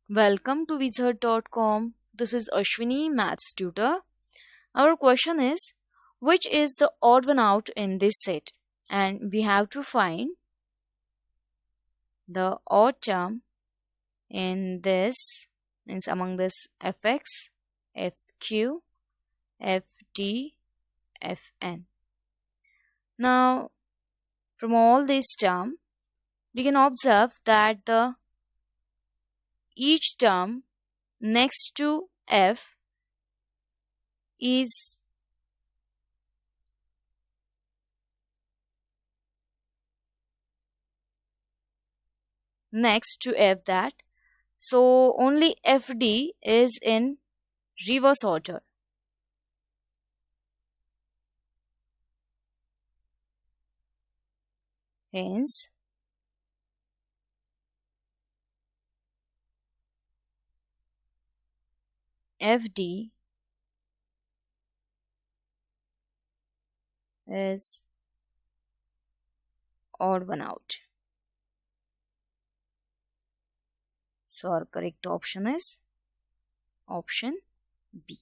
Welcome to Wizard.com. This is Ashwini, Maths tutor. Our question is, which is the odd one out in this set? And we have to find the odd term in this, means among this fx, fq, ft, fn. Now, from all these terms, we can observe that the each term next to f is next to f that, so only fd is in reverse order. Hence, fd is odd one out. So our correct option is option B.